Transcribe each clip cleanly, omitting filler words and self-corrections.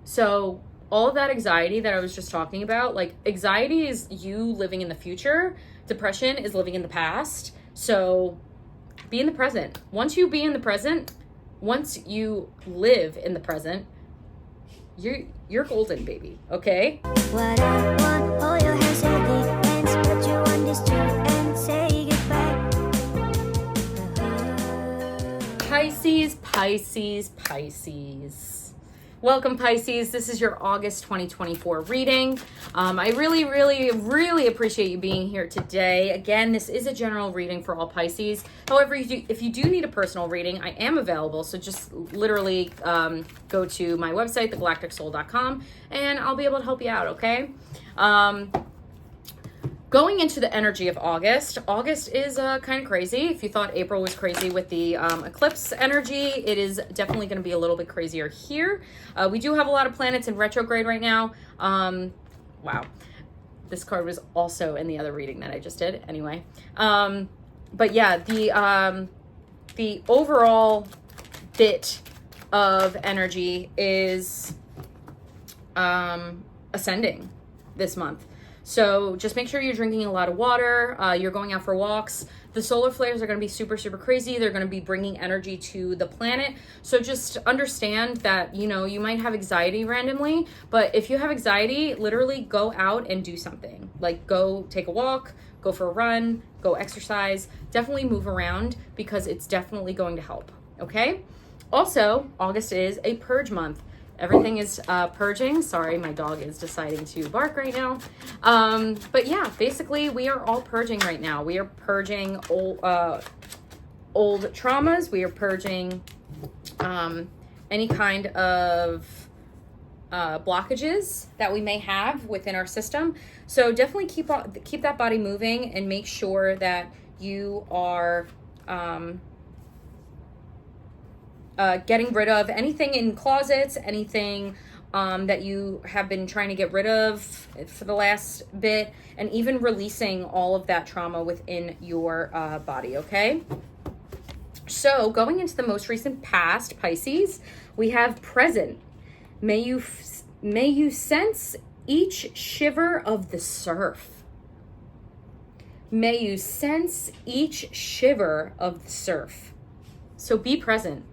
So all of that anxiety that I was just talking about, like anxiety is you living in the future. Depression is living in the past. So be in the present. Once you be in the present, once you live in the present, you're golden, baby. Okay? What I want, all your hair so deep, and what you want is true, and say goodbye. Pisces, Pisces, Pisces. Welcome, Pisces. This is your August 2024 reading. I really appreciate you being here today. Again, this is a general reading for all Pisces. However, if you do need a personal reading, I am available. So just literally go to my website, the.galactic.soul.com, and I'll be able to help you out, okay? Going into the energy of August is kind of crazy. If you thought April was crazy with the eclipse energy, it is definitely going to be a little bit crazier here. We do have a lot of planets in retrograde right now. Wow. This card was also in the other reading that I just did. Anyway. But yeah, the overall bit of energy is ascending this month. So just make sure you're drinking a lot of water. You're going out for walks. The solar flares are going to be super crazy. They're going to be bringing energy to the planet. So just understand that, you might have anxiety randomly, but if you have anxiety, literally go out and do something. Like go take a walk, go for a run, go exercise, definitely move around because it's definitely going to help. Okay. Also, August is a purge month. Everything is purging. Sorry, my dog is deciding to bark right now. But yeah, basically we are all purging right now. We are purging old traumas. We are purging any kind of blockages that we may have within our system. So definitely keep that body moving and make sure that you are getting rid of anything in closets, anything that you have been trying to get rid of for the last bit, and even releasing all of that trauma within your body, okay? So going into the most recent past, Pisces, we have present. May you sense each shiver of the surf. May you sense each shiver of the surf. So be present.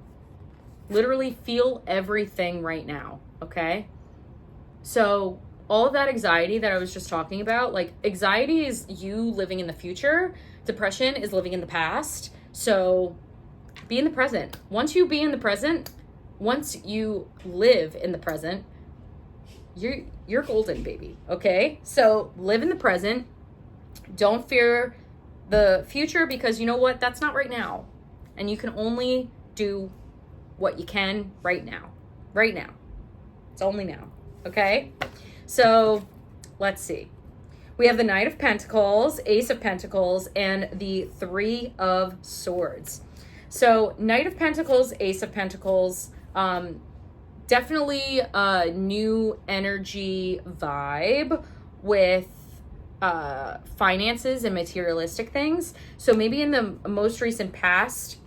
Literally feel everything right now, okay? So all of that anxiety that I was just talking about, like anxiety is you living in the future. Depression is living in the past. So be in the present. Once you be in the present, once you live in the present, you're golden, baby, okay? So live in the present. Don't fear the future because you know what? That's not right now. And you can only do what you can right now. It's only now. Okay. So let's see. We have the Knight of Pentacles, Ace of Pentacles, and the Three of Swords. So Knight of Pentacles, Ace of Pentacles, definitely a new energy vibe with finances and materialistic things. So maybe in the most recent past,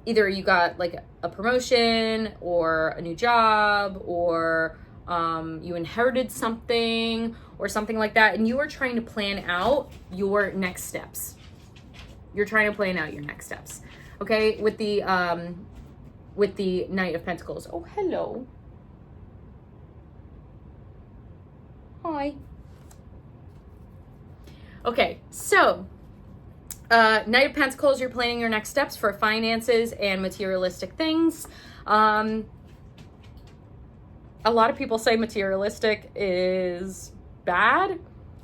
either you got like a promotion or a new job or you inherited something or something like that, and you are trying to plan out your next steps. Okay, with the Knight of Pentacles. Oh, hello. Hi. Okay, so Knight of Pentacles, you're planning your next steps for finances and materialistic things. A lot of people say materialistic is bad,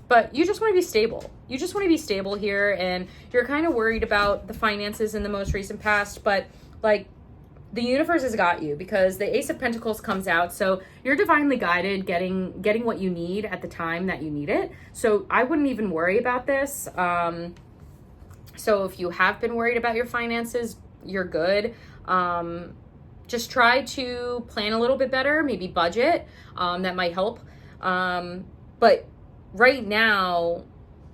but you just want to be stable. You just want to be stable here, and you're kind of worried about the finances in the most recent past, but like the universe has got you because the Ace of Pentacles comes out. So you're divinely guided, getting what you need at the time that you need it. So I wouldn't even worry about this. So if you have been worried about your finances, you're good. Just try to plan a little bit better, maybe budget. That might help. But right now,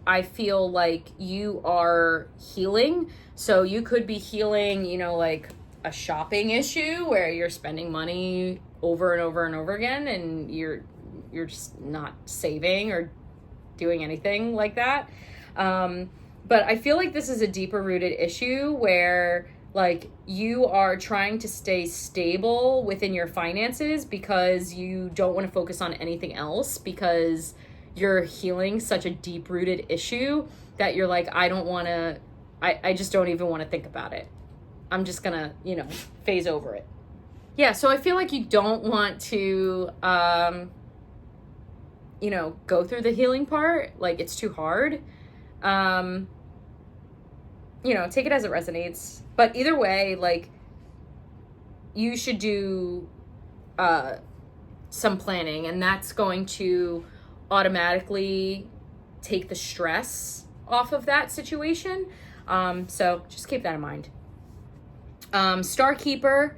I feel like you are healing. So you could be healing, like a shopping issue where you're spending money over and over and over again, and you're just not saving or doing anything like that. But I feel like this is a deeper rooted issue where like you are trying to stay stable within your finances because you don't want to focus on anything else, because you're healing such a deep rooted issue that you're like, I just don't even want to think about it. I'm just gonna, phase over it. Yeah, so I feel like you don't want to, go through the healing part. Like, it's too hard. Take it as it resonates. But either way, like, you should do some planning, and that's going to automatically take the stress off of that situation. So just keep that in mind. Star Keeper.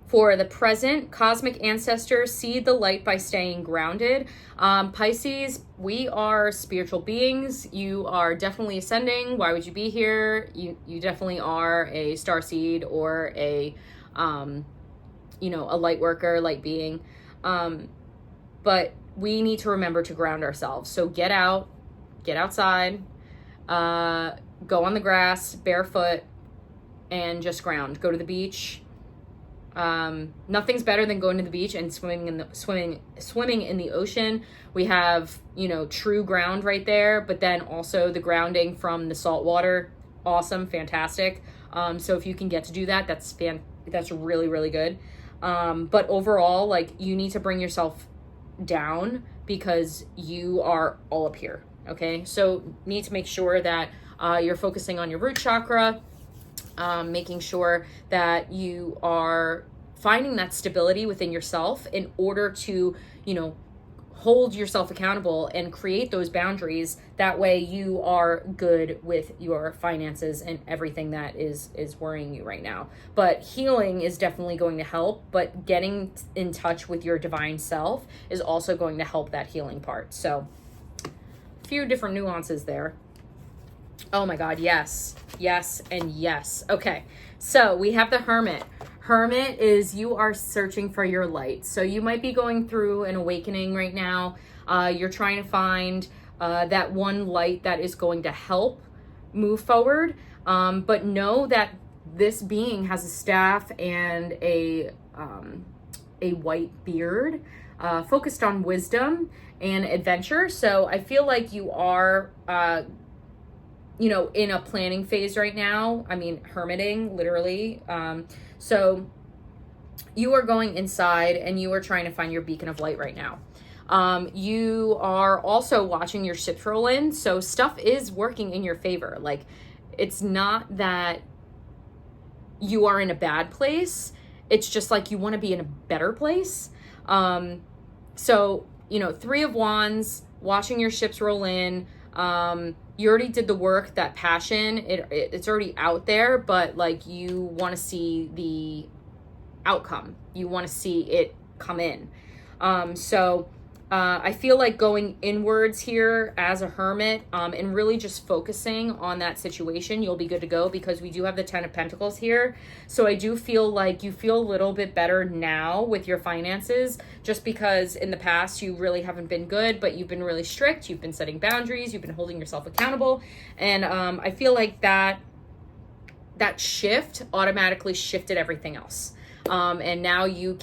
For the present, cosmic ancestors seed the light by staying grounded. Pisces, we are spiritual beings. You are definitely ascending. Why would you be here? You definitely are a star seed or a light worker, light being. But we need to remember to ground ourselves. So get outside, go on the grass, barefoot, and just ground. Go to the beach. Nothing's better than going to the beach and swimming in the ocean. We have, true ground right there, but then also the grounding from the salt water. Awesome. Fantastic. So if you can get to do that, that's really, really good. But overall, like, you need to bring yourself down because you are all up here. Okay. So need to make sure that, you're focusing on your root chakra, making sure that you are finding that stability within yourself in order to, hold yourself accountable and create those boundaries. That way you are good with your finances and everything that is worrying you right now. But healing is definitely going to help, but getting in touch with your divine self is also going to help that healing part. So a few different nuances there. Oh my God, yes, and yes. Okay, so we have the Hermit. Hermit is you are searching for your light. So you might be going through an awakening right now. You're trying to find that one light that is going to help move forward. But know that this being has a staff and a white beard, focused on wisdom and adventure. So I feel like you are in a planning phase right now. I mean, hermiting, literally. So you are going inside and you are trying to find your beacon of light right now. You are also watching your ships roll in. So stuff is working in your favor. Like, it's not that you are in a bad place. It's just like you want to be in a better place. So, Three of Wands, watching your ships roll in. You already did the work, that passion, it's already out there, but like you want to see the outcome. You want to see it come in. So I feel like going inwards here as a hermit, and really just focusing on that situation, you'll be good to go, because we do have the 10 of Pentacles here. So I do feel like you feel a little bit better now with your finances, just because in the past you really haven't been good, but you've been really strict. You've been setting boundaries. You've been holding yourself accountable. And I feel like that shift automatically shifted everything else. And now you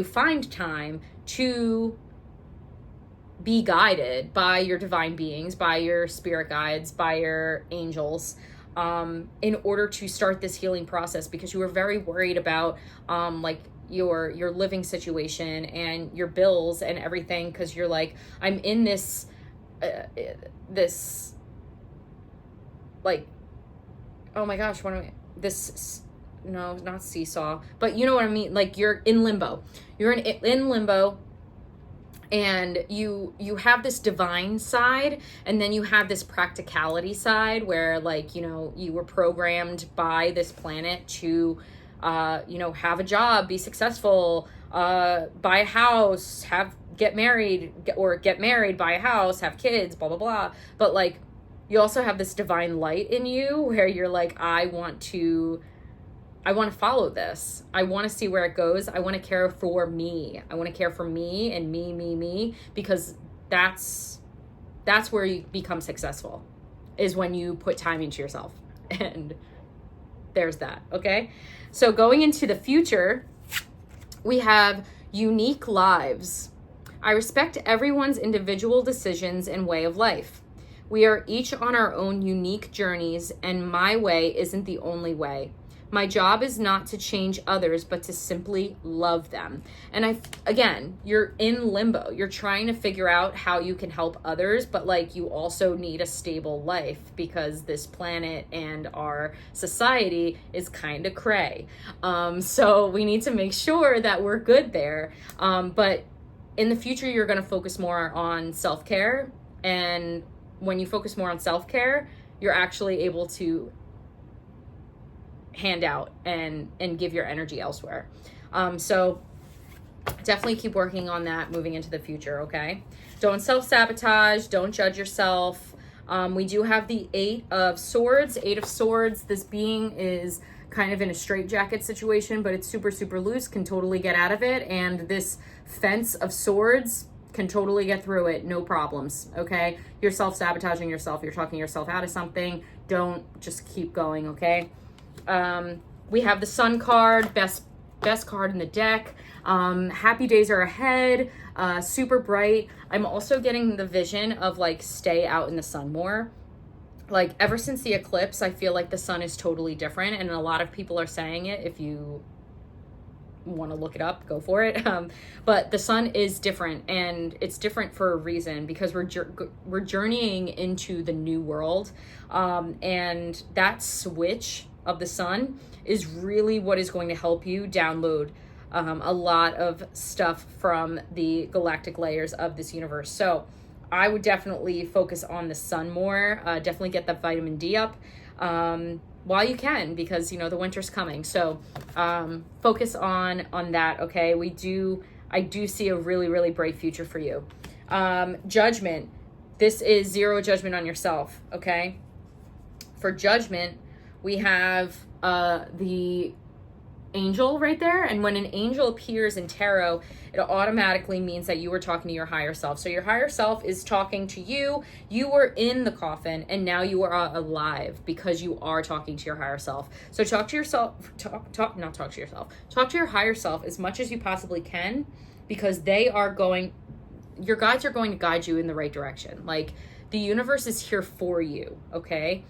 find time to be guided by your divine beings, by your spirit guides, by your angels, in order to start this healing process, because you were very worried about your living situation and your bills and everything, because you're like, I'm in this like, oh my gosh, what am I, no, not seesaw, but you know what I mean? Like, you're in limbo. You're in limbo, and you have this divine side, and then you have this practicality side where, like, you were programmed by this planet to, have a job, be successful, buy a house, get married, buy a house, have kids, blah, blah, blah. But like, you also have this divine light in you where you're like, I want to I want to follow this. I want to see where it goes. I want to care for me. I want to care for me and me, because that's where you become successful, is when you put time into yourself. And there's that, okay? So going into the future, we have unique lives. I respect everyone's individual decisions and way of life. We are each on our own unique journeys, and my way isn't the only way. My job is not to change others, but to simply love them. And again, you're in limbo. You're trying to figure out how you can help others, but like you also need a stable life, because this planet and our society is kind of cray. So we need to make sure that we're good there. But in the future, you're going to focus more on self-care. And when you focus more on self-care, you're actually able to hand out and give your energy elsewhere. So definitely keep working on that moving into the future, okay? Don't self-sabotage. Don't judge yourself. We do have the Eight of Swords. Eight of Swords, this being is kind of in a straitjacket situation, but it's super, super loose, can totally get out of it. And this Fence of Swords can totally get through it, no problems, okay? You're self-sabotaging yourself. You're talking yourself out of something. Don't, just keep going, okay? We have the Sun card, best card in the deck. Happy days are ahead, super bright. I'm also getting the vision of like stay out in the sun more. Like ever since the eclipse, I feel like the sun is totally different, and a lot of people are saying it. If you want to look it up, go for it. But the sun is different, and it's different for a reason, because we're journeying into the new world, and that switch of the sun is really what is going to help you download a lot of stuff from the galactic layers of this universe. So I would definitely focus on the sun more. Definitely get that vitamin D up while you can, because the winter's coming. So focus on that, okay? I do see a really, really bright future for you. Judgment. This is zero judgment on yourself, okay? For judgment, we have the angel right there. And when an angel appears in tarot, it automatically means that you were talking to your higher self. So your higher self is talking to you. You were in the coffin, and now you are alive because you are talking to your higher self. So talk to your higher self as much as you possibly can, because your guides are going to guide you in the right direction. Like, the universe is here for you, okay?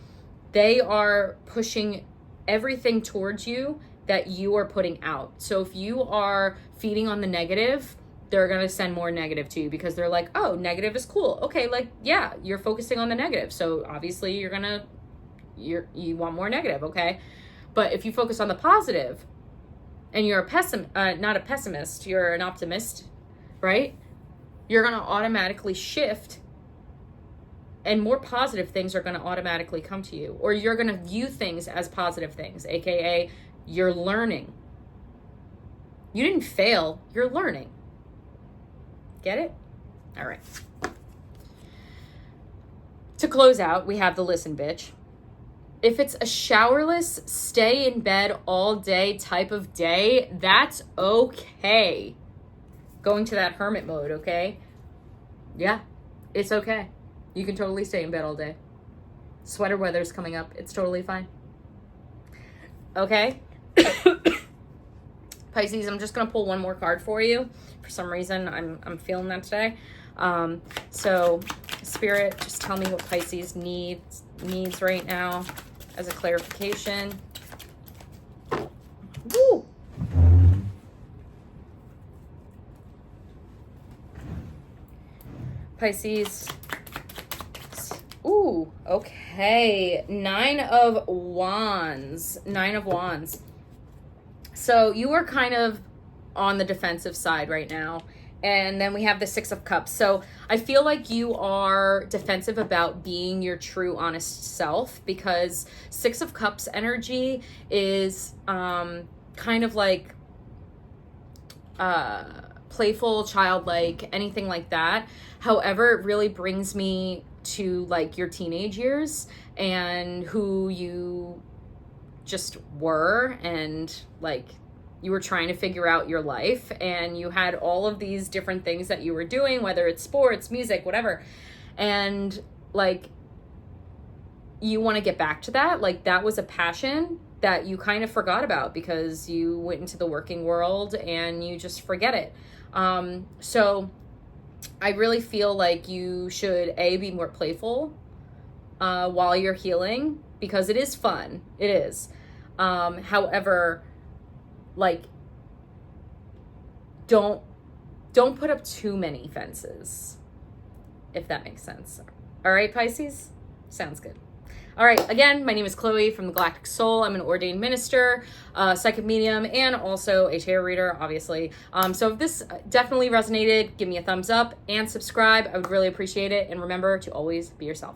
They are pushing everything towards you that you are putting out. So if you are feeding on the negative, they're going to send more negative to you, because they're like, oh, negative is cool. Okay, like, yeah, you're focusing on the negative. So obviously you want more negative, okay? But if you focus on the positive and you're not a pessimist, you're an optimist, right? You're going to automatically shift, and more positive things are going to automatically come to you, or you're going to view things as positive things, aka you're learning. You didn't fail, you're learning. Get it? All right. To close out, we have the listen, bitch. If it's a showerless, stay in bed all day type of day, that's okay. Going to that hermit mode, okay? Yeah, it's okay. You can totally stay in bed all day. Sweater weather's coming up. It's totally fine. Okay? Pisces, I'm just going to pull one more card for you. For some reason, I'm feeling that today. So, Spirit, just tell me what Pisces needs right now as a clarification. Woo! Pisces. Ooh, okay. Nine of Wands. So you are kind of on the defensive side right now. And then we have the Six of Cups. So I feel like you are defensive about being your true, honest self, because Six of Cups energy is kind of like playful, childlike, anything like that. However, it really brings me to like your teenage years and who you just were, and like you were trying to figure out your life, and you had all of these different things that you were doing, whether it's sports, music, whatever. And like, you want to get back to that. Like, that was a passion that you kind of forgot about because you went into the working world and you just forget it. So I really feel like you should be more playful while you're healing, because it is fun. It is. However, like, don't put up too many fences, if that makes sense. All right, Pisces? Sounds good. All right, again, my name is Chloe from the Galactic Soul. I'm an ordained minister, psychic medium, and also a tarot reader, obviously. So if this definitely resonated, give me a thumbs up and subscribe. I would really appreciate it. And remember to always be yourself.